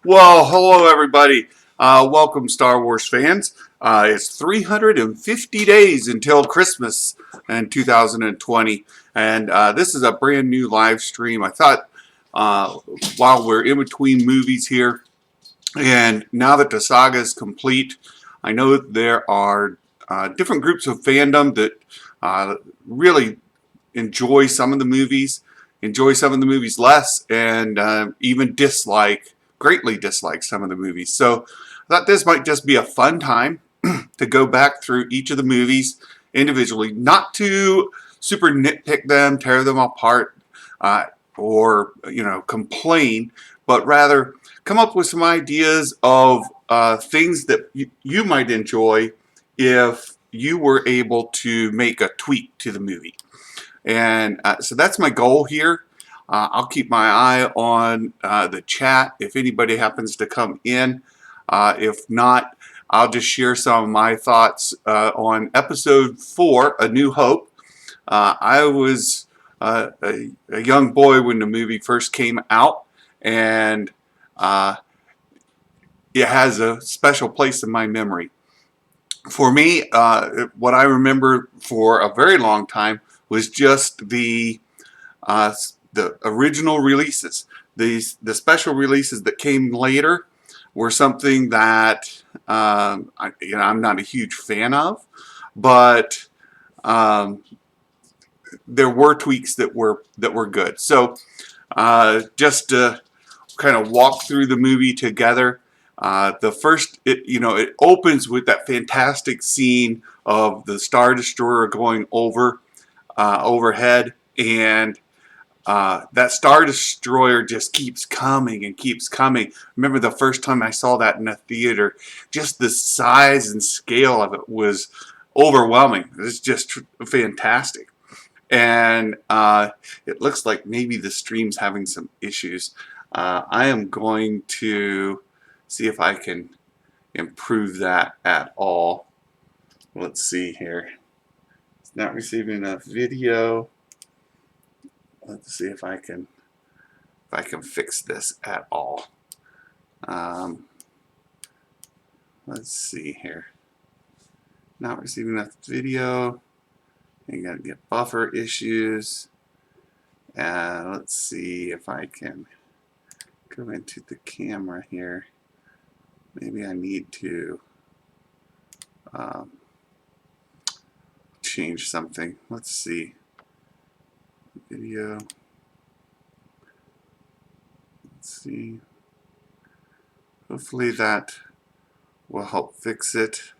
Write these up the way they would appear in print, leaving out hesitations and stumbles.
Well, hello everybody. Welcome, Star Wars fans. It's 350 days until Christmas in 2020, and this is a brand new live stream. I thought uh, while we're in between movies here, and now that the saga is complete, I know there are different groups of fandom that really enjoy some of the movies, enjoy some of the movies less, and even greatly dislike some of the movies. So I thought this might just be a fun time to go back through each of the movies individually, not to super nitpick them, tear them apart, or complain, but rather come up with some ideas of things that you might enjoy if you were able to make a tweak to the movie. And so that's my goal here. I'll keep my eye on the chat if anybody happens to come in. If not, I'll just share some of my thoughts on episode 4, A New Hope. I was a young boy when the movie first came out, and it has a special place in my memory. For me, what I remember for a very long time was just uh, the original releases. The special releases that came later were something that I'm not a huge fan of, but um, there were tweaks that were good. So just to kind of walk through the movie together. The first, it opens with that fantastic scene of the Star Destroyer going overhead, and that Star Destroyer just keeps coming and keeps coming. Remember the first time I saw that in a theater, just the size and scale of it was overwhelming. It's just fantastic. And it looks like maybe the stream's having some issues. I am going to see if I can improve that at all. Let's see here. It's not receiving enough video. Let's see if I can fix this at all. Let's see here. Not receiving enough video. You gotta get buffer issues. Let's see if I can go into the camera here. Maybe I need to change something. Let's see. Video. Let's see. Hopefully that will help fix it.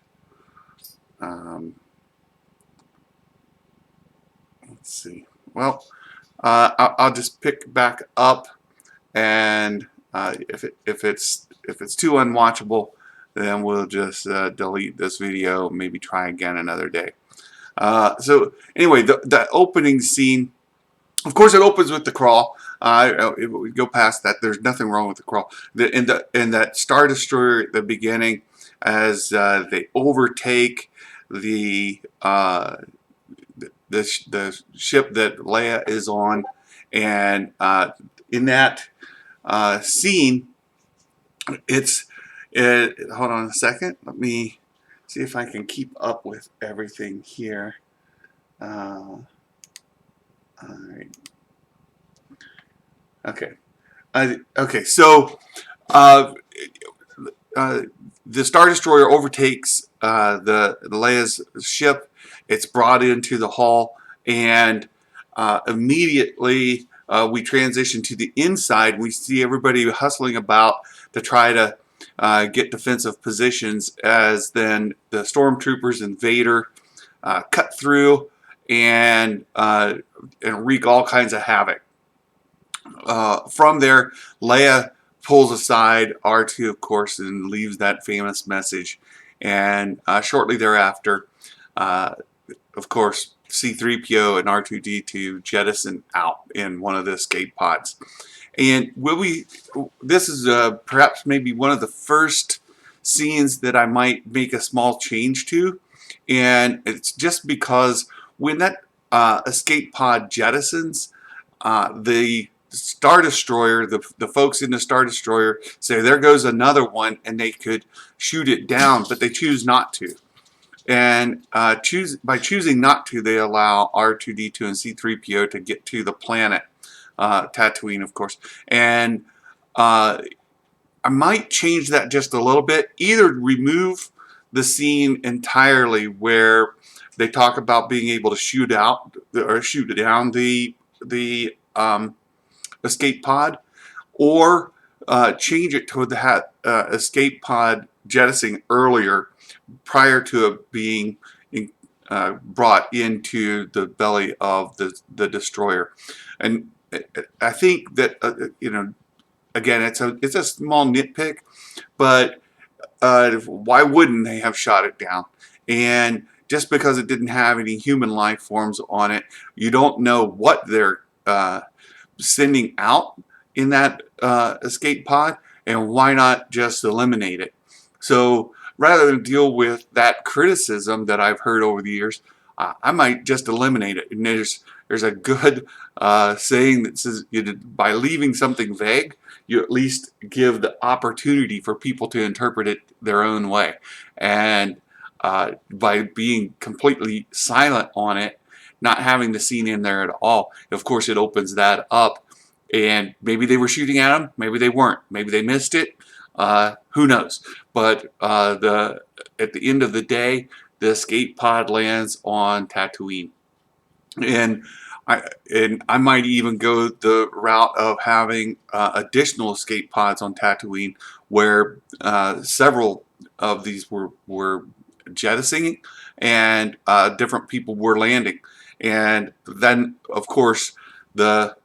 Let's see. Well, I'll just pick back up, and if it's too unwatchable, then we'll just delete this video. Maybe try again another day. So anyway, the opening scene, of course, it opens with the crawl. If we go past that, there's nothing wrong with the crawl. In that Star Destroyer at the beginning, as they overtake the ship that Leia is on, and in that scene, hold on a second. Let me see if I can keep up with everything here. All right. Okay. Okay. So the Star Destroyer overtakes the Leia's ship. It's brought into the hull, and immediately we transition to the inside. We see everybody hustling about to try to get defensive positions, as then the stormtroopers and Vader cut through and wreak all kinds of havoc. From there, Leia pulls aside R2, of course, and leaves that famous message. And shortly thereafter, of course, C-3PO and R2-D2 jettison out in one of the escape pods. And this is perhaps maybe one of the first scenes that I might make a small change to. And it's just because when that escape pod jettisons, the Star Destroyer, the folks in the Star Destroyer say there goes another one, and they could shoot it down, but they choose not to. And by choosing not to, they allow R2D2 and C3PO to get to the planet, Tatooine, of course. And I might change that just a little bit. Either remove the scene entirely where they talk about being able to shoot out or shoot down the escape pod, or change it to the escape pod jettisoning earlier, prior to it being brought into the belly of the destroyer. And I think that again, it's a small nitpick, but why wouldn't they have shot it down? And just because it didn't have any human life forms on it, you don't know what they're sending out in that escape pod, and why not just eliminate it? So rather than deal with that criticism that I've heard over the years, I might just eliminate it. And there's a good saying that says, by leaving something vague, you at least give the opportunity for people to interpret it their own way. And by being completely silent on it, not having the scene in there at all, of course it opens that up. And maybe they were shooting at him, maybe they weren't, maybe they missed it, who knows. But at the end of the day, the escape pod lands on Tatooine. And I might even go the route of having additional escape pods on Tatooine, where several of these were jettisoning, and different people were landing. And then, of course, the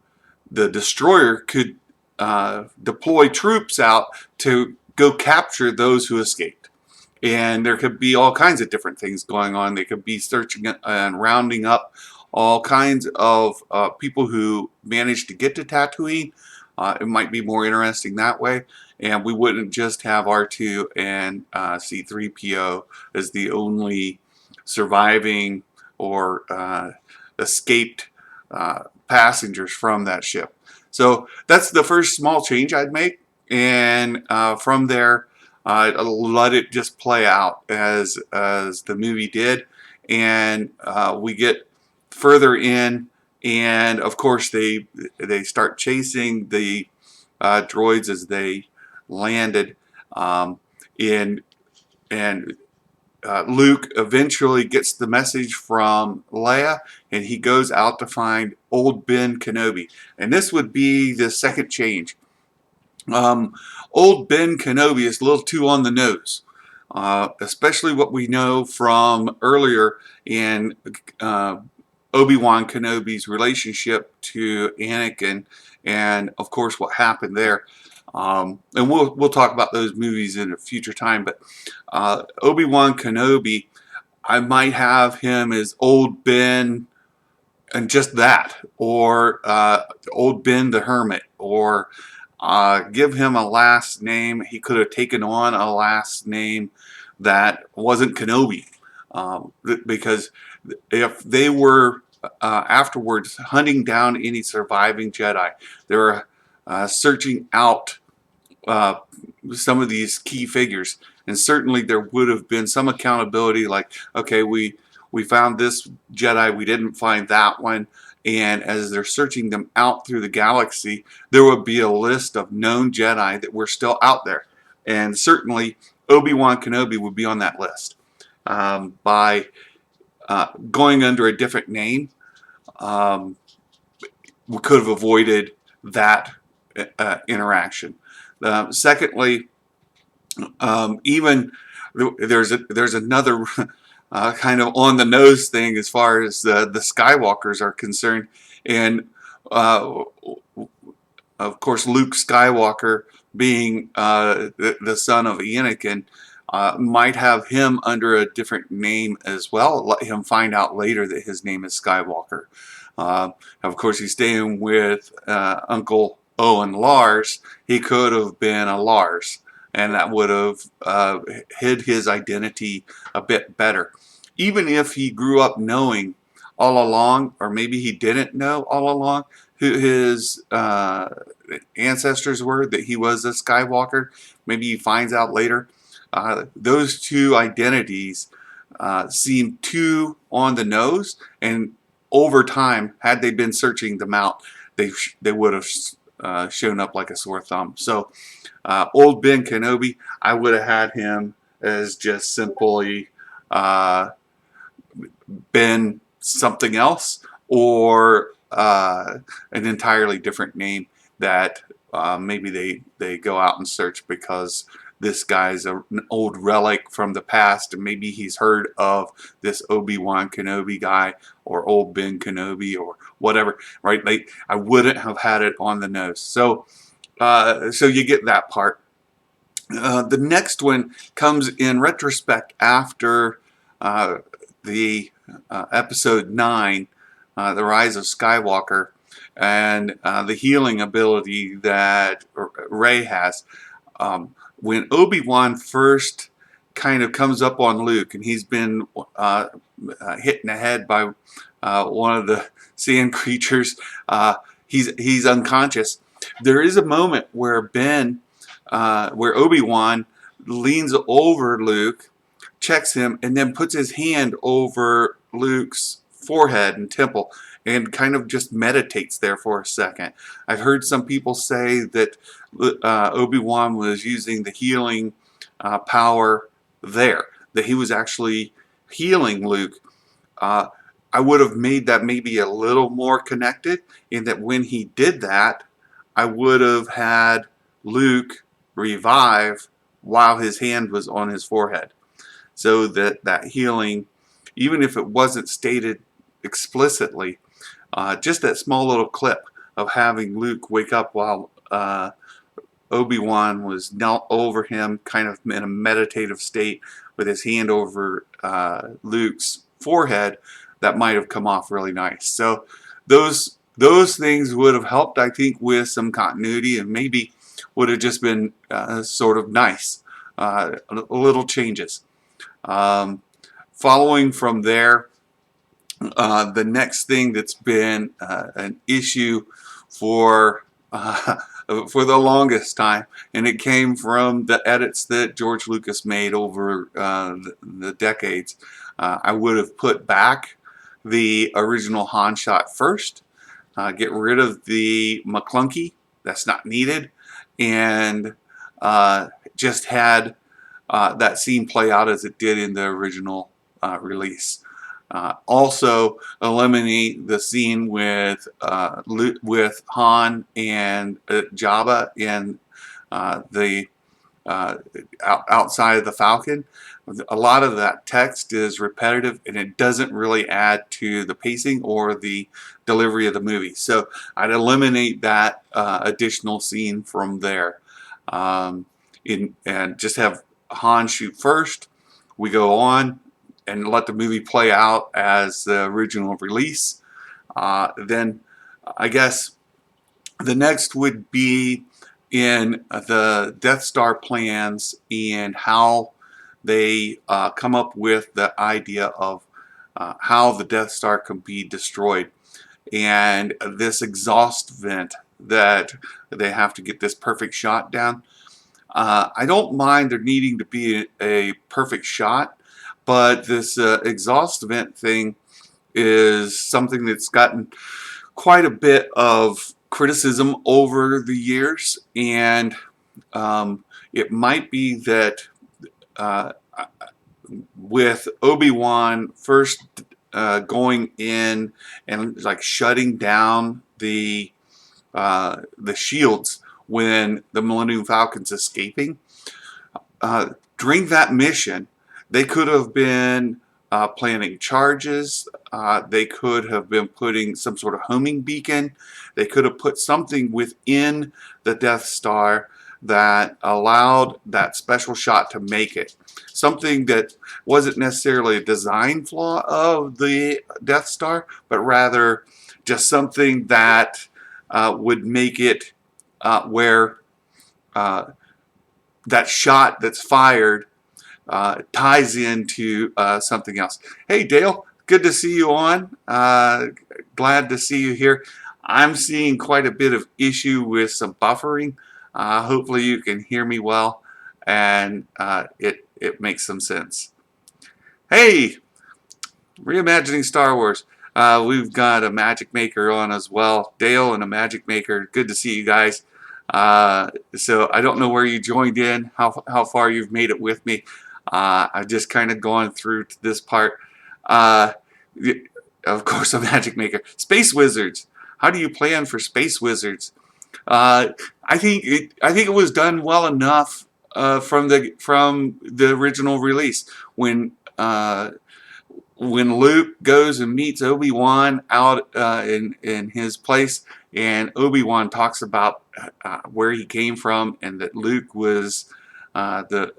destroyer could deploy troops out to go capture those who escaped. And there could be all kinds of different things going on. They could be searching and rounding up all kinds of people who managed to get to Tatooine. It might be more interesting that way. And we wouldn't just have R2 and C3PO as the only surviving or escaped passengers from that ship. So that's the first small change I'd make. And from there, let it just play out as the movie did. And we get further in, and of course they start chasing the droids as they landed, and Luke eventually gets the message from Leia, and he goes out to find old Ben Kenobi. And this would be the second change. Old Ben Kenobi is a little too on the nose, especially what we know from earlier in Obi-Wan Kenobi's relationship to Anakin, and of course what happened there. And we'll talk about those movies in a future time. But Obi-Wan Kenobi, I might have him as old Ben, and just that, or old Ben the Hermit, or give him a last name. He could have taken on a last name that wasn't Kenobi, because if they were afterwards hunting down any surviving Jedi, they were searching out some of these key figures, and certainly there would have been some accountability, like, okay, we found this Jedi, we didn't find that one. And as they're searching them out through the galaxy, there would be a list of known Jedi that were still out there. And certainly Obi-Wan Kenobi would be on that list. By going under a different name, we could have avoided that interaction. Secondly, even there's another kind of on the nose thing as far as the Skywalkers are concerned, and of course Luke Skywalker, being the son of Anakin, might have him under a different name as well. Let him find out later that his name is Skywalker. Of course, he's staying with Uncle Owen Lars. He could have been a Lars, and that would have hid his identity a bit better. Even if he grew up knowing all along, or maybe he didn't know all along, who his ancestors were, that he was a Skywalker. Maybe he finds out later. Those two identities seem too on the nose, and over time, had they been searching them out, they would have shown up like a sore thumb. So, old Ben Kenobi, I would have had him as just simply Ben something else, or an entirely different name that maybe they go out and search because this guy's an old relic from the past, and maybe he's heard of this Obi-Wan Kenobi guy or old Ben Kenobi or whatever, right? I wouldn't have had it on the nose. So so you get that part. The next one comes in retrospect after the episode 9, The Rise of Skywalker, and the healing ability that Rey has. When Obi-Wan first kind of comes up on Luke, and he's been hit in the head by one of the sand creatures, he's unconscious. There is a moment where where Obi-Wan leans over Luke, checks him, and then puts his hand over Luke's forehead and temple and kind of just meditates there for a second. I've heard some people say that Obi-Wan was using the healing power there, that he was actually healing Luke. I would have made that maybe a little more connected, in that when he did that, I would have had Luke revive while his hand was on his forehead. So that healing, even if it wasn't stated explicitly, just that small little clip of having Luke wake up while Obi-Wan was knelt over him, kind of in a meditative state with his hand over Luke's forehead, that might have come off really nice. So those things would have helped, I think, with some continuity, and maybe would have just been sort of nice, little changes. Following from there, the next thing that's been an issue for the longest time, and it came from the edits that George Lucas made over the decades. I would have put back the original Han shot first, get rid of the McClunky, that's not needed, and just had that scene play out as it did in the original release. Also eliminate the scene with Han and Jabba in the outside of the Falcon. A lot of that text is repetitive, and it doesn't really add to the pacing or the delivery of the movie. So I'd eliminate that additional scene from there, and just have Han shoot first. We go on and let the movie play out as the original release. Then I guess the next would be in the Death Star plans and how they come up with the idea of how the Death Star can be destroyed. And this exhaust vent that they have to get this perfect shot down. I don't mind there needing to be a perfect shot, but this exhaust vent thing is something that's gotten quite a bit of criticism over the years, and it might be that with Obi-Wan first going in and like shutting down the shields when the Millennium Falcon's escaping, during that mission, they could have been planning charges. They could have been putting some sort of homing beacon. They could have put something within the Death Star that allowed that special shot to make it. Something that wasn't necessarily a design flaw of the Death Star, but rather just something that would make it where that shot that's fired ties into something else. Hey Dale, good to see you on. Glad to see you here. I'm seeing quite a bit of issue with some buffering. Hopefully you can hear me well, and it makes some sense. Hey, reimagining Star Wars. We've got a Magic Maker on as well. Dale and a Magic Maker. Good to see you guys. So I don't know where you joined in, how far you've made it with me. I've just kind of gone through to this part. Uh, of course, a Magic Maker. Space Wizards. How do you plan for Space Wizards? I think it was done well enough from the original release when Luke goes and meets Obi-Wan out in his place, and Obi-Wan talks about where he came from and that Luke was the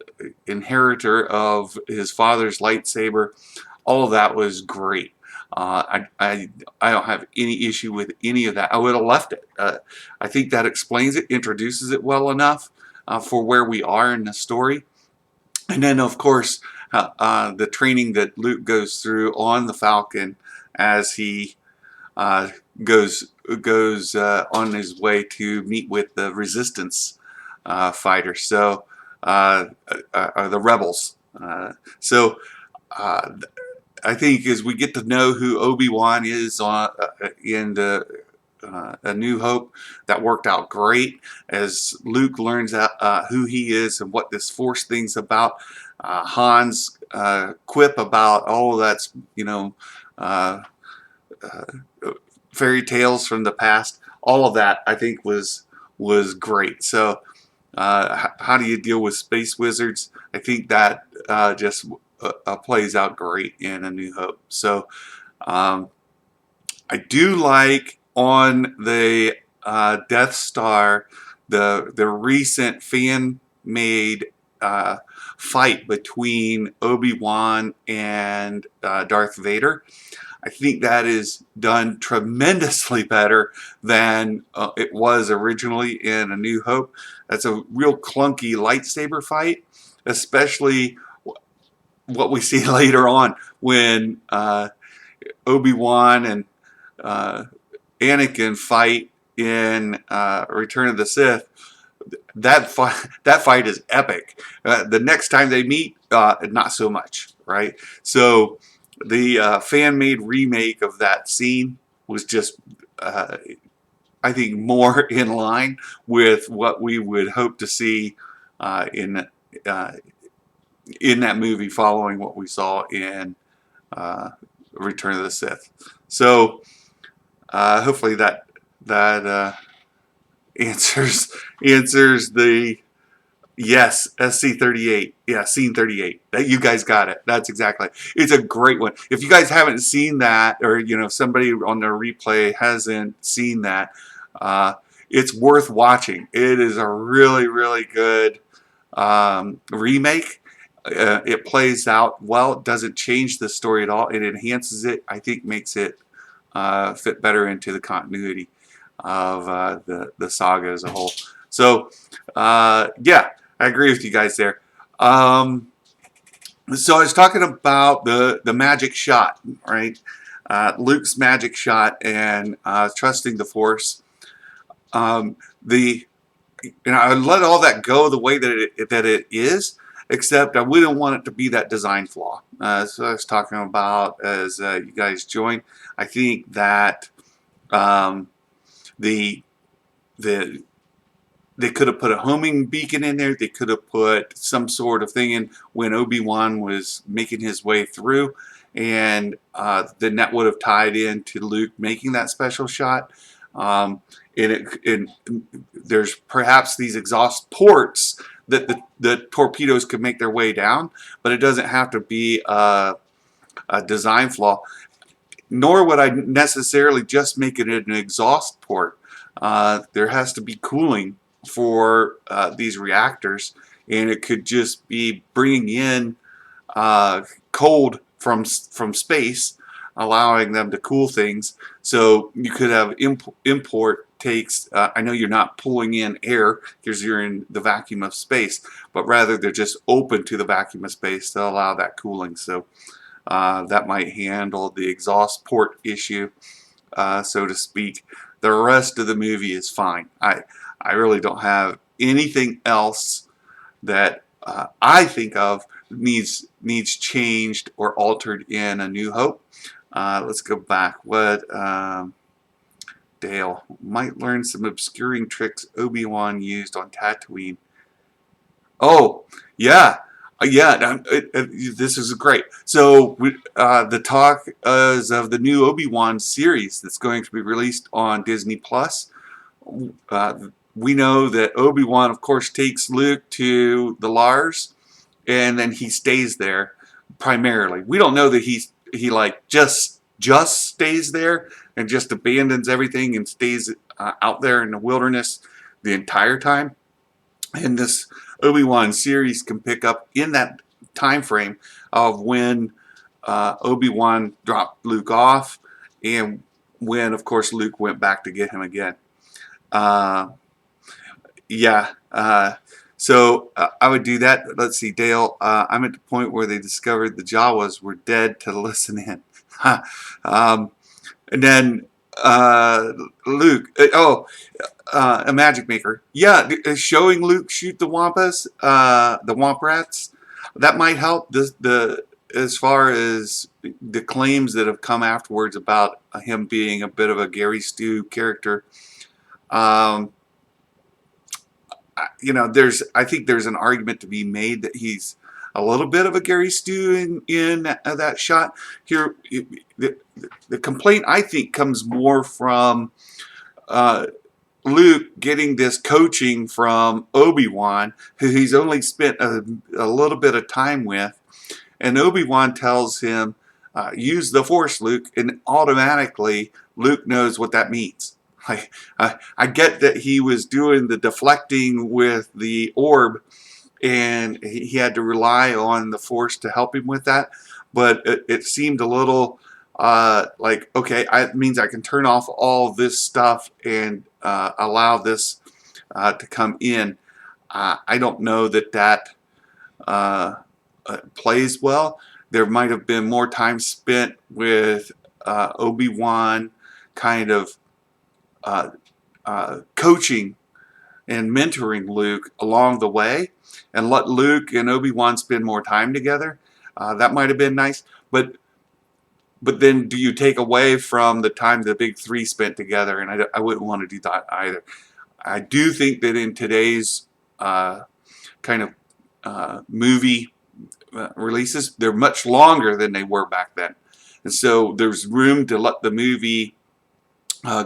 inheritor of his father's lightsaber. All of that was great. I don't have any issue with any of that. I would have left it. I think that explains it, introduces it well enough for where we are in the story. And then, of course, the training that Luke goes through on the Falcon as he uh, goes on his way to meet with the Resistance fighters. So the rebels. So I think as we get to know who Obi-Wan is in A New Hope, that worked out great. As Luke learns who he is and what this Force thing's about, Han's quip about, oh, that's, uh, fairy tales from the past. All of that, I think, was great. So, how do you deal with space wizards? I think that just plays out great in A New Hope. So, um, I do like on the Death Star the recent fan made fight between Obi-Wan and Darth Vader. I think that is done tremendously better than it was originally in A New Hope. That's a real clunky lightsaber fight, especially what we see later on when Obi-Wan and uh, Anakin fight in Return of the Sith. That fight is epic. The next time they meet, not so much, right? So the fan-made remake of that scene was just, I think, more in line with what we would hope to see uh, in that movie, following what we saw in Return of the Sith. So hopefully that answers the yes, SC38. Yeah, scene 38. That you guys got it. That's exactly. It's a great one. If you guys haven't seen that, or somebody on the replay hasn't seen that, it's worth watching. It is a really, really good remake. It plays out well. It doesn't change the story at all. It enhances it. I think makes it fit better into the continuity of the saga as a whole. So yeah, I agree with you guys there. So I was talking about the magic shot, right? Luke's magic shot and trusting the Force. The I let all that go the way that it is, except I wouldn't want it to be that design flaw. So I was talking about as you guys join. I think that the the they could have put a homing beacon in there. They could have put some sort of thing in when Obi-Wan was making his way through, and then that would have tied into Luke making that special shot. And there's perhaps these exhaust ports that the torpedoes could make their way down, but it doesn't have to be a design flaw. Nor would I necessarily just make it an exhaust port. There has to be cooling for these reactors, and it could just be bringing in cold from space, allowing them to cool things. So you could have import takes. I know you're not pulling in air because you're in the vacuum of space, but rather they're just open to the vacuum of space to allow that cooling. So that might handle the exhaust port issue, so to speak. The rest of the movie is fine. I really don't have anything else that I think of needs changed or altered in A New Hope. Let's go back. What Dale might learn some obscuring tricks Obi-Wan used on Tatooine. Oh, yeah. Yeah, this is great. So the talk is of the new Obi-Wan series that's going to be released on Disney Plus. We know that Obi-Wan, of course, takes Luke to the Lars, and then he stays there primarily. We don't know that he like just stays there and just abandons everything and stays out there in the wilderness the entire time. And this Obi-Wan series can pick up in that time frame of when Obi-Wan dropped Luke off, and when, of course, Luke went back to get him again. Yeah. I would do that. Let's see, Dale. I'm at the point where they discovered the Jawas were dead to listen in. And then Luke. A magic maker. Yeah, showing Luke shoot the wampas, the womp rats. That might help. As far as the claims that have come afterwards about him being a bit of a Gary Stu character. I think there's an argument to be made that he's a little bit of a Gary Stu in that shot. Here, the complaint I think comes more from Luke getting this coaching from Obi-Wan, who he's only spent a little bit of time with, and Obi-Wan tells him, use the Force, Luke, and automatically Luke knows what that means. I get that he was doing the deflecting with the orb, and he had to rely on the Force to help him with that, but it seemed a little like, okay, it means I can turn off all this stuff and allow this to come in. I don't know that plays well. There might have been more time spent with Obi-Wan kind of coaching and mentoring Luke along the way, and let Luke and Obi-Wan spend more time together. That might have been nice, but then do you take away from the time the big three spent together? And I wouldn't want to do that either. I do think that in today's kind of movie releases, they're much longer than they were back then. And so there's room to let the movie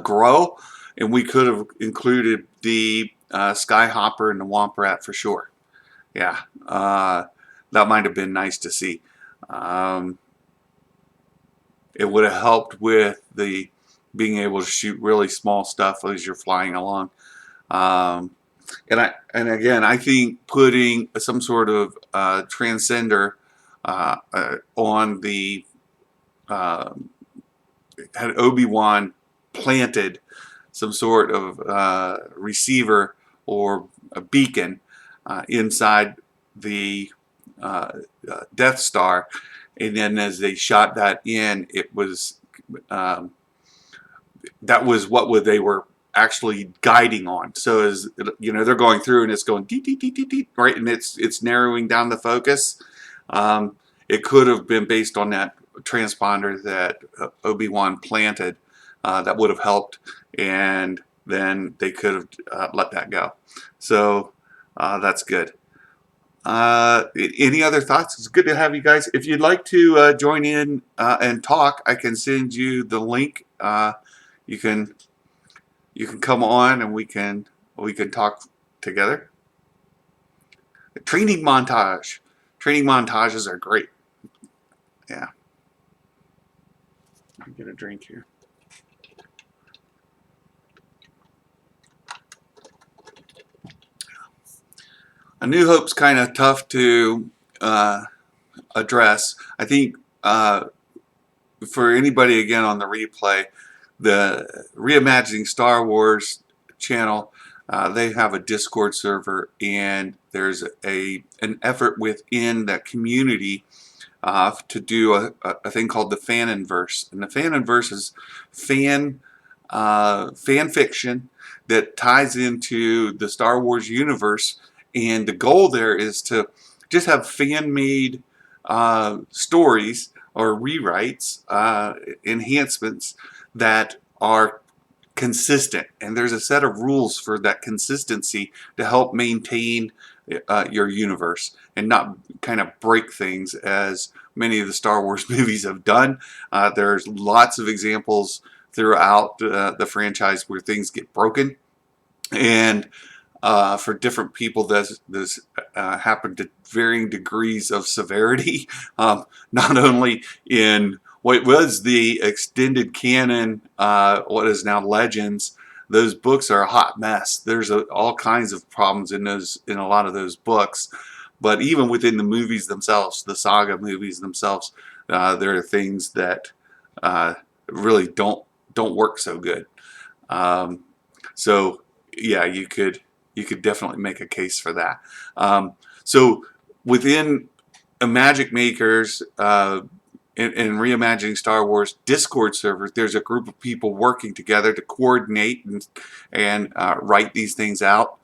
grow, and we could have included the Skyhopper and the Womp Rat for sure. Yeah, that might have been nice to see. It would have helped with the being able to shoot really small stuff as you're flying along. And again, I think putting some sort of transcender on the had Obi-Wan planted some sort of receiver or a beacon inside the Death Star, and then as they shot that in, it was that was what they were actually guiding on. So as you know, they're going through and it's going dee, dee, dee, dee, dee, right, and it's narrowing down the focus. It could have been based on that transponder that Obi-Wan planted. That would have helped, and then they could have let that go. So that's good. Any other thoughts? It's good to have you guys. If you'd like to join in and talk, I can send you the link. You can come on and we can talk together. Training montage. Training montages are great. Yeah. Let me get a drink here. A New Hope's kind of tough to address. I think for anybody again on the replay, the Reimagining Star Wars channel, they have a Discord server, and there's an effort within that community to do a thing called the Fanonverse. And the Fanonverse is fan fan fiction that ties into the Star Wars universe, and the goal there is to just have fan-made stories or rewrites, enhancements that are consistent, and there's a set of rules for that consistency to help maintain your universe and not kind of break things as many of the Star Wars movies have done. There's lots of examples throughout the franchise where things get broken, and for different people this happened to varying degrees of severity. Not only in what was the extended canon, what is now Legends. Those books are a hot mess. There's all kinds of problems in a lot of those books, but even within the movies themselves, the saga movies themselves, there are things that really don't work so good. So yeah, you could definitely make a case for that. So within Magic Makers and Reimagining Star Wars Discord server, there's a group of people working together to coordinate and write these things out.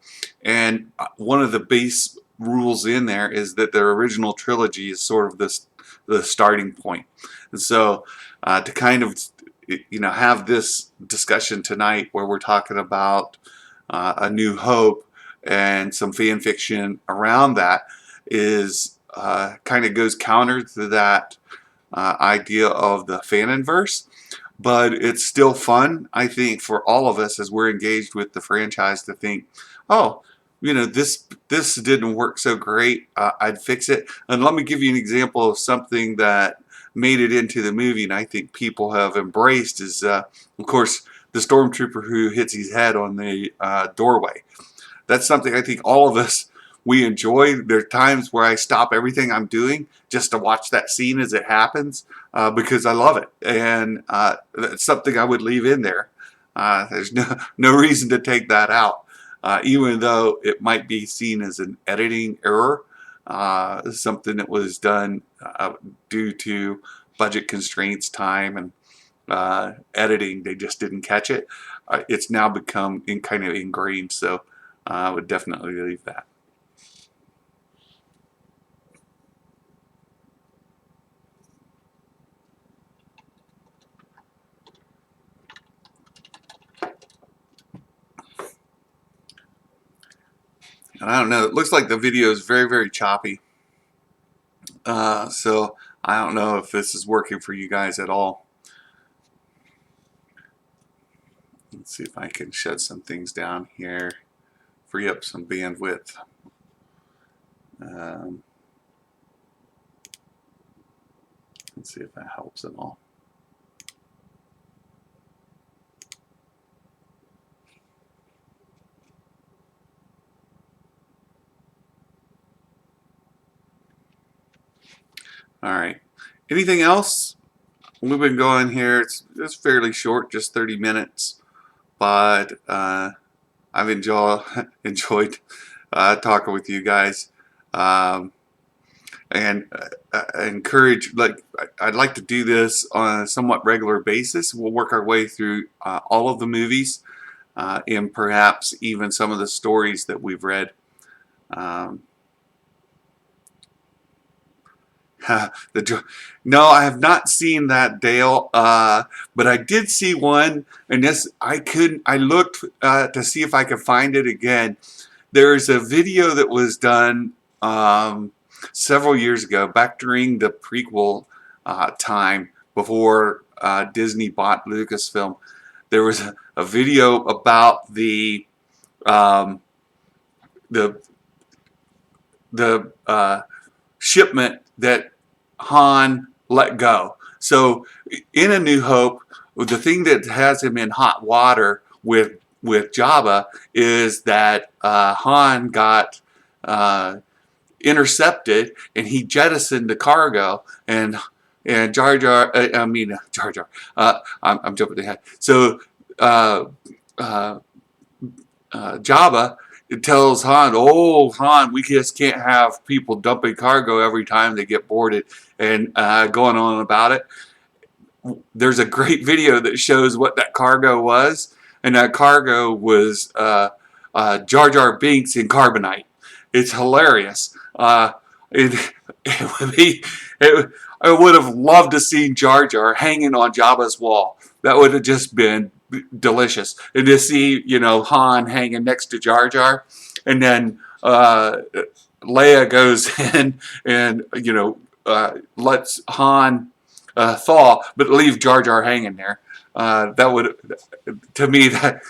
And one of the base rules in there is that their original trilogy is sort of the starting point. And so to kind of have this discussion tonight where we're talking about A New Hope and some fan fiction around that is kind of goes counter to that idea of the fanonverse, but it's still fun, I think, for all of us as we're engaged with the franchise to think, oh, this didn't work so great, I'd fix it. And let me give you an example of something that made it into the movie and I think people have embraced is, of course, the stormtrooper who hits his head on the doorway. That's something I think all of us, we enjoy. There are times where I stop everything I'm doing just to watch that scene as it happens because I love it. And it's something I would leave in there. There's no reason to take that out, even though it might be seen as an editing error, something that was done due to budget constraints, time, and editing. They just didn't catch it. It's now become kind of ingrained, so I would definitely leave that. And I don't know, it looks like the video is very, very choppy. So I don't know if this is working for you guys at all. Let's see if I can shut some things down here, free up some bandwidth. Let's see if that helps at all. All right. Anything else? We've been going here. It's fairly short, just 30 minutes, but I've enjoyed talking with you guys, and I encourage. I'd like to do this on a somewhat regular basis. We'll work our way through all of the movies, and perhaps even some of the stories that we've read. No, I have not seen that, Dale. But I did see one, and I looked to see if I could find it again. There's a video that was done several years ago, back during the prequel time, before Disney bought Lucasfilm. There was a video about the shipment that Han let go. So in A New Hope, the thing that has him in hot water with Jabba is that Han got intercepted and he jettisoned the cargo, and Jar Jar, Jar Jar, I'm jumping ahead. So Jabba, it tells Han, oh, Han, we just can't have people dumping cargo every time they get boarded, and going on about it. there's a great video that shows what that cargo was, and that cargo was Jar Jar Binks in carbonite. It's hilarious. It would be, I would have loved to see Jar Jar hanging on Jabba's wall. That would have just been delicious. And to see, Han hanging next to Jar Jar, and then Leia goes in and lets Han thaw, but leave Jar Jar hanging there. That would, to me, that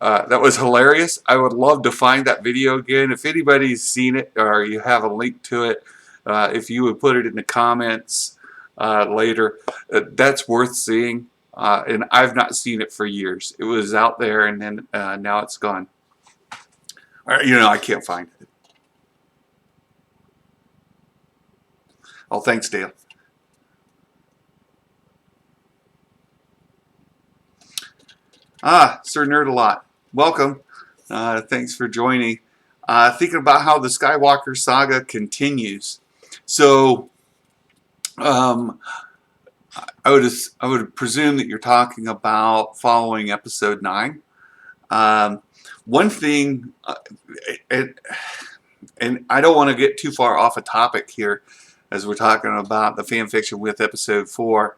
was hilarious. I would love to find that video again. If anybody's seen it or you have a link to it, if you would put it in the comments later, that's worth seeing. And I've not seen it for years. It was out there, and then now it's gone. I can't find it. Oh, thanks, Dale. Sir Nerd-A-Lot, welcome. Thanks for joining. Thinking about how the Skywalker saga continues. So, I would presume that you're talking about following Episode 9. One thing, and I don't want to get too far off a topic here, as we're talking about the fan fiction with Episode 4.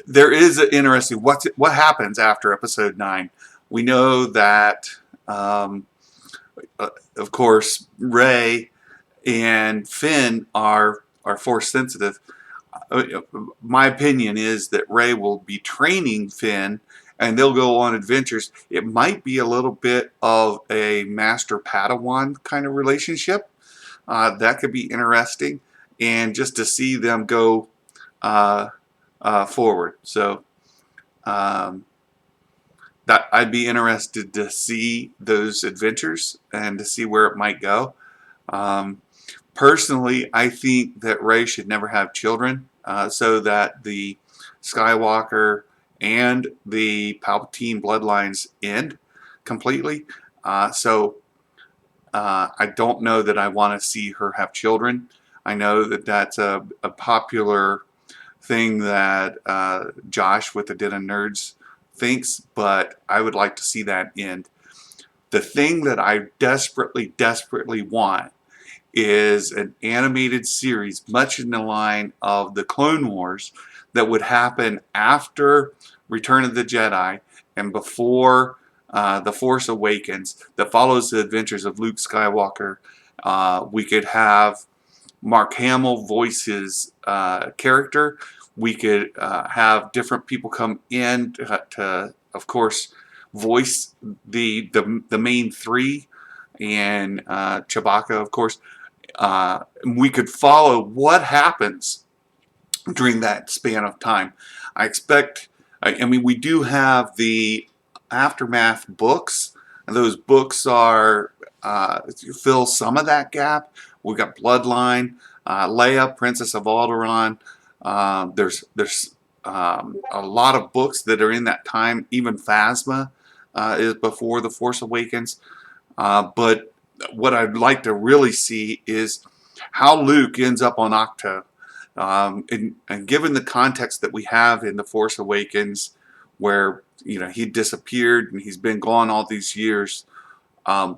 There is an interesting what happens after Episode 9. We know that, of course, Rey and Finn are Force sensitive. My opinion is that Rey will be training Finn, and they'll go on adventures. It might be a little bit of a master Padawan kind of relationship. That could be interesting, and just to see them go forward. So that I'd be interested to see those adventures and to see where it might go. Personally, I think that Rey should never have children, so that the Skywalker and the Palpatine bloodlines end completely. So I don't know that I want to see her have children. I know that that's a popular thing that Josh with the Den of Nerds thinks, but I would like to see that end. The thing that I desperately, desperately want is an animated series, much in the line of the Clone Wars, that would happen after Return of the Jedi and before The Force Awakens, that follows the adventures of Luke Skywalker. We could have Mark Hamill voice his character. We could have different people come in to of course, voice the main three, and Chewbacca, of course. We could follow what happens during that span of time. I expect, I mean, we do have the Aftermath books, and those books are fill some of that gap. We've got Bloodline, Leia, Princess of Alderaan. There's a lot of books that are in that time. Even Phasma is before The Force Awakens. But what I'd like to really see is how Luke ends up on Ahch-To. And given the context that we have in The Force Awakens, where he disappeared and he's been gone all these years, I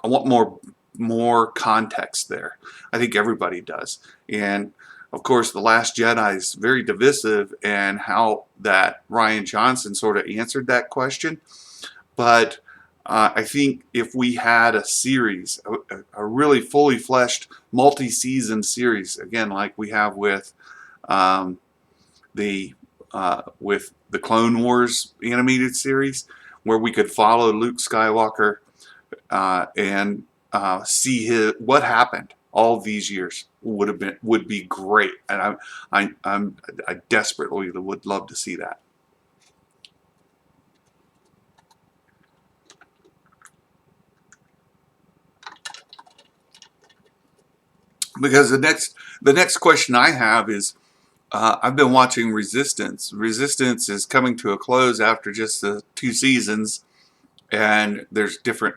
want more context there. I think everybody does. And of course, The Last Jedi is very divisive, and how that Rian Johnson sort of answered that question. But I think if we had a series, a really fully fleshed multi-season series, again, like we have with the Clone Wars animated series, where we could follow Luke Skywalker and see what happened all these years, would be great, and I desperately would love to see that. Because the next question I have is, I've been watching Resistance. Resistance is coming to a close after just the 2 seasons, and there's different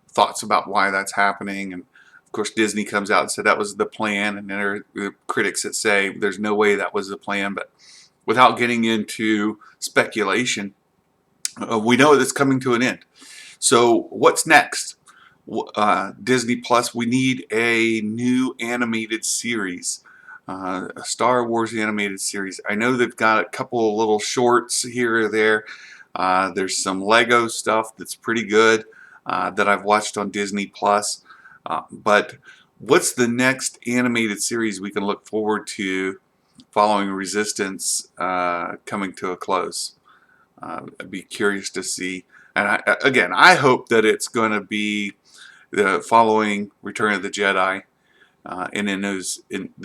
thoughts about why that's happening. And of course, Disney comes out and said that was the plan, and then there are critics that say there's no way that was the plan. But without getting into speculation, we know it's coming to an end. So what's next? Disney Plus, we need a new animated series, a Star Wars animated series. I know they've got a couple of little shorts here or there. There's some Lego stuff that's pretty good that I've watched on Disney Plus. But what's the next animated series we can look forward to following Resistance coming to a close? I'd be curious to see. And again, I hope that it's going to be following Return of the Jedi, and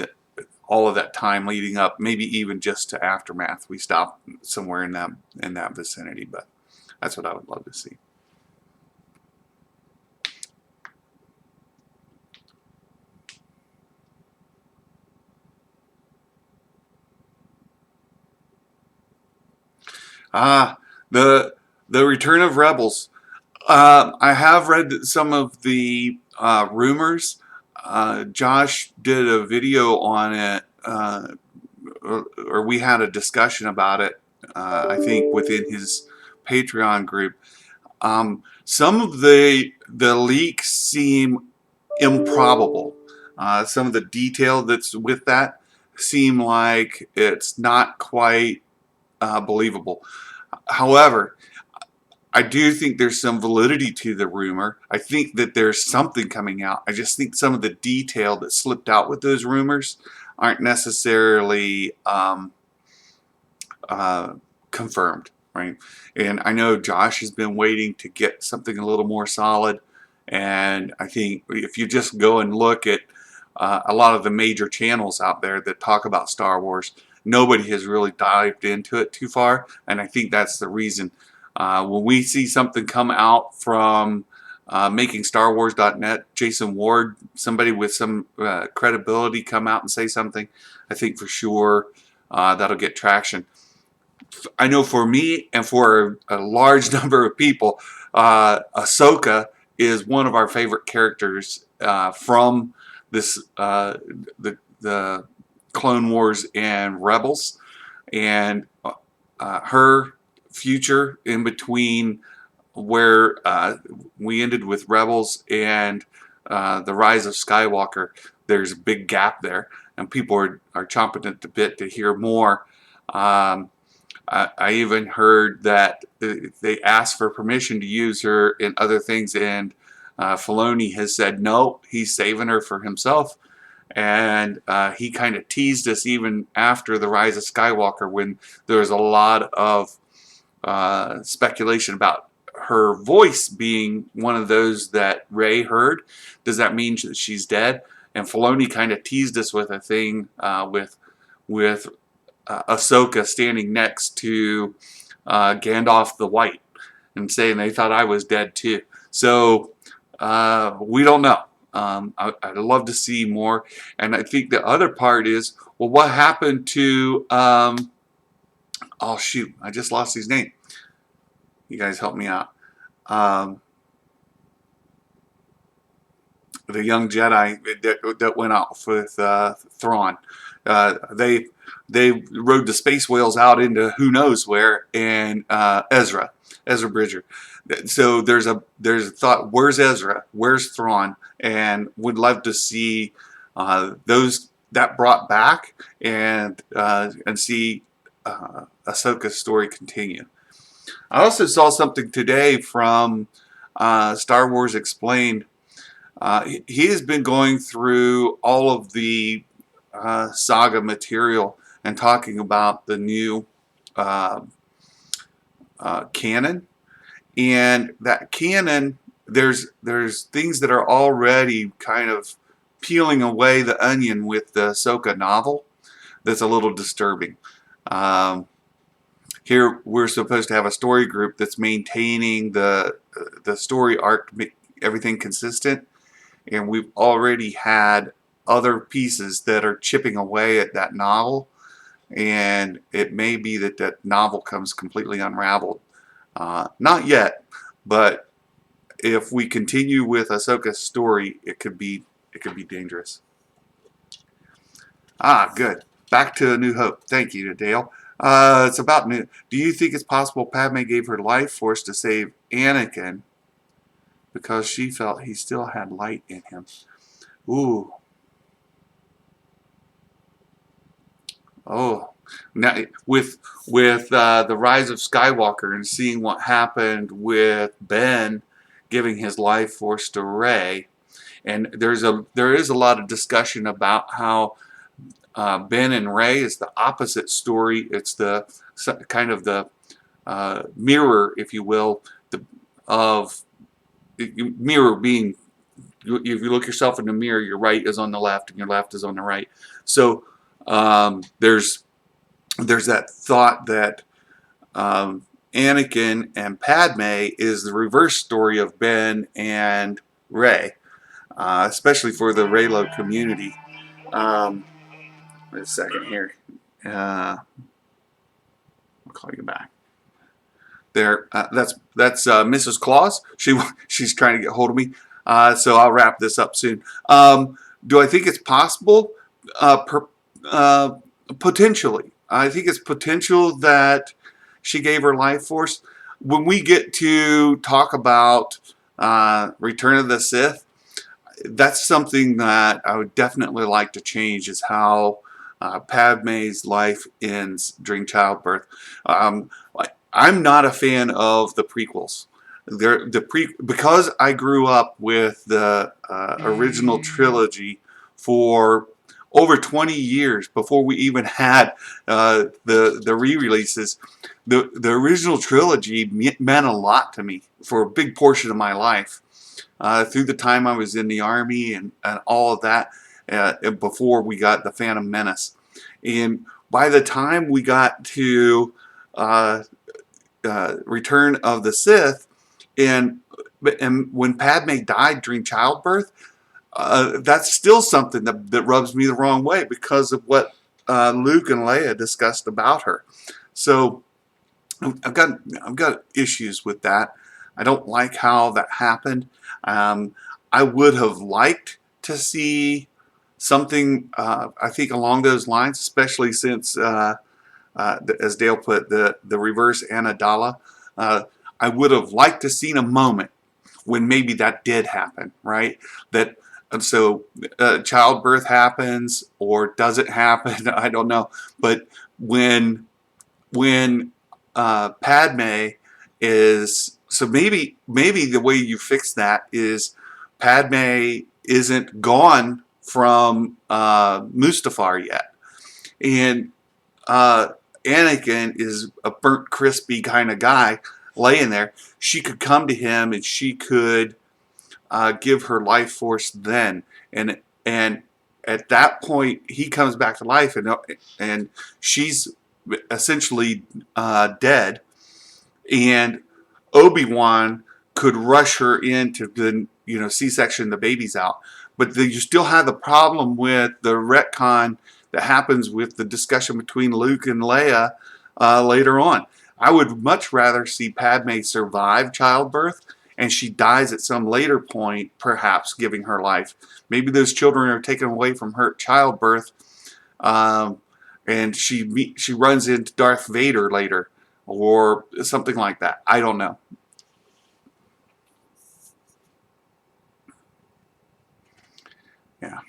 all of that time leading up, maybe even just to Aftermath, we stop somewhere in that vicinity. But that's what I would love to see. The Return of Rebels. I have read some of the rumors. Josh did a video on it, or we had a discussion about it, I think within his Patreon group. Some of the leaks seem improbable. Some of the detail that's with that seem like it's not quite believable. However, I do think there's some validity to the rumor. I think that there's something coming out. I just think some of the detail that slipped out with those rumors aren't necessarily confirmed, right? And I know Josh has been waiting to get something a little more solid. And I think if you just go and look at a lot of the major channels out there that talk about Star Wars, nobody has really dived into it too far. And I think that's the reason. When we see something come out from MakingStarWars.net, Jason Ward, somebody with some credibility come out and say something, I think for sure that'll get traction. I know for me and for a large number of people, Ahsoka is one of our favorite characters from this the Clone Wars and Rebels, and her future in between where we ended with Rebels and the Rise of Skywalker. There's a big gap there, and people are chomping at the bit to hear more. I even heard that they asked for permission to use her in other things, and Filoni has said no, he's saving her for himself. And he kind of teased us even after the Rise of Skywalker, when there was a lot of speculation about her voice being one of those that Rey heard. Does that mean that she's dead? And Filoni kind of teased us with a thing with Ahsoka standing next to Gandalf the White and saying they thought I was dead too. So we don't know. I'd love to see more. And I think the other part is, well, what happened to oh shoot, I just lost his name. You guys help me out. The young Jedi that went off with Thrawn. They rode the space whales out into who knows where, and Ezra Bridger. So there's a thought, where's Ezra? Where's Thrawn? And would love to see those that brought back, and see Ahsoka's story continue. I also saw something today from Star Wars Explained. He has been going through all of the saga material and talking about the new canon. And that canon, there's things that are already kind of peeling away the onion with the Ahsoka novel that's a little disturbing. Here we're supposed to have a story group that's maintaining the story arc, everything consistent, and we've already had other pieces that are chipping away at that novel, and it may be that that novel comes completely unraveled. Not yet, but if we continue with Ahsoka's story, it could be it could be dangerous. Ah, good. Back to A New Hope. Thank you, Dale. It's about new. Do you think it's possible Padme gave her life force to save Anakin because she felt he still had light in him? Ooh. Oh. Now, with the rise of Skywalker and seeing what happened with Ben giving his life force to Rey, and there is a lot of discussion about how Ben and Rey is the opposite story. It's the kind of the mirror, if you will, of mirror being, if you look yourself in the mirror, your right is on the left and your left is on the right. So there's that thought that Anakin and Padme is the reverse story of Ben and Rey, especially for the Reylo community. Wait a second here. I'll call you back. There, that's Mrs. Claus. She's trying to get hold of me. So I'll wrap this up soon. Do I think it's possible? Potentially. I think it's potential that she gave her life force. When we get to talk about Return of the Sith, that's something that I would definitely like to change, is how Padme's life ends during childbirth. I'm not a fan of the prequels. Because I grew up with the original trilogy for over 20 years before we even had the re-releases. The original trilogy meant a lot to me for a big portion of my life. Through the time I was in the Army and all of that, before we got the Phantom Menace. And by the time we got to Return of the Sith, and when Padme died during childbirth, that's still something that rubs me the wrong way because of what Luke and Leia discussed about her. So I've got issues with that. I don't like how that happened. I would have liked to see something, I think, along those lines, especially since, as Dale put, the reverse Amidala. I would have liked to seen a moment when maybe that did happen, right? And so childbirth happens, or does it happen? I don't know. But when Padme is, so maybe the way you fix that is Padme isn't gone from Mustafar yet, and Anakin is a burnt, crispy kind of guy laying there. She could come to him and she could give her life force then, and at that point he comes back to life, and she's essentially dead, and Obi-Wan could rush her into the C-section the baby's out. But you still have the problem with the retcon that happens with the discussion between Luke and Leia later on. I would much rather see Padme survive childbirth and she dies at some later point, perhaps giving her life. Maybe those children are taken away from her at childbirth, and she runs into Darth Vader later, or something like that. I don't know. Yeah.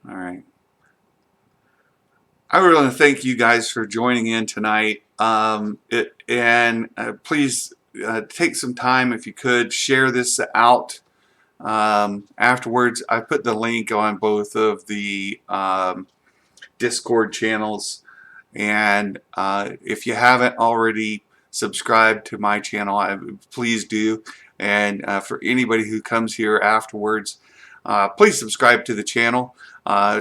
All right. I really want to thank you guys for joining in tonight. Please take some time, if you could, share this out. Afterwards, I put the link on both of the Discord channels, and if you haven't already subscribed to my channel, please do. And for anybody who comes here afterwards, please subscribe to the channel.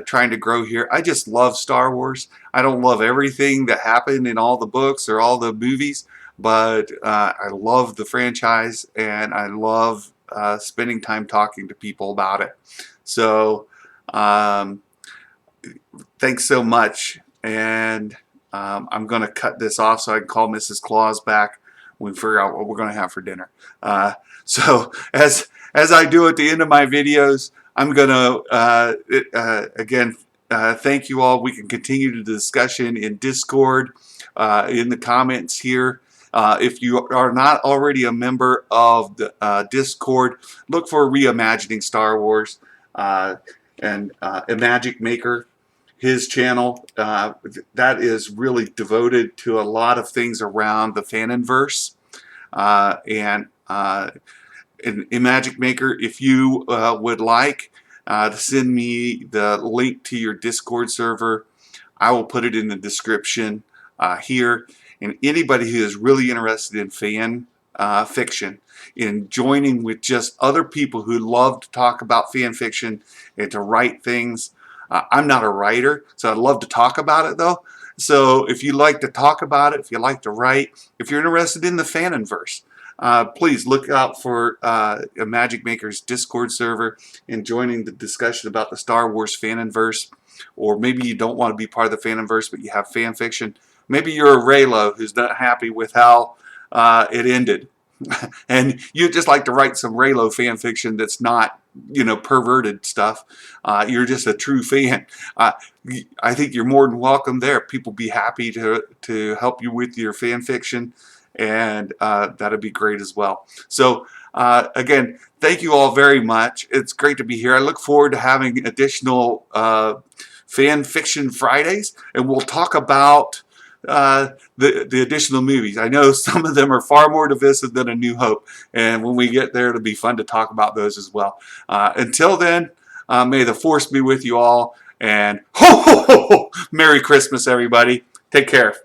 Trying to grow here. I just love Star Wars. I don't love everything that happened in all the books or all the movies, but I love the franchise, and I love spending time talking to people about it. So thanks so much, and I'm going to cut this off so I can call Mrs. Claus back when we figure out what we're going to have for dinner. So as I do at the end of my videos, I'm going to again thank you all. We can continue the discussion in Discord, in the comments here. If you are not already a member of the Discord, look for Reimagining Star Wars and Magic Maker. His channel that is really devoted to a lot of things around the Fanonverse, and in Magic Maker, if you would like to send me the link to your Discord server, I will put it in the description here. And anybody who is really interested in fan fiction, in joining with just other people who love to talk about fan fiction and to write things. I'm not a writer, so I'd love to talk about it though. So if you like to talk about it, if you like to write, if you're interested in the Fanonverse, please look out for Magic Maker's Discord server and joining the discussion about the Star Wars Fanonverse. Or maybe you don't want to be part of the Fanonverse, but you have fan fiction. Maybe you're a Raylo who's not happy with how it ended. And you just like to write some Raylo fan fiction that's not, you know, perverted stuff. You're just a true fan. I think you're more than welcome there. People be happy to help you with your fan fiction, and that'd be great as well. So again, thank you all very much. It's great to be here. I look forward to having additional Fan Fiction Fridays, and we'll talk about the additional movies. I know some of them are far more divisive than A New Hope, and when we get there, it'll be fun to talk about those as well. Until then, may the Force be with you all, and ho ho ho ho! Merry Christmas, everybody. Take care.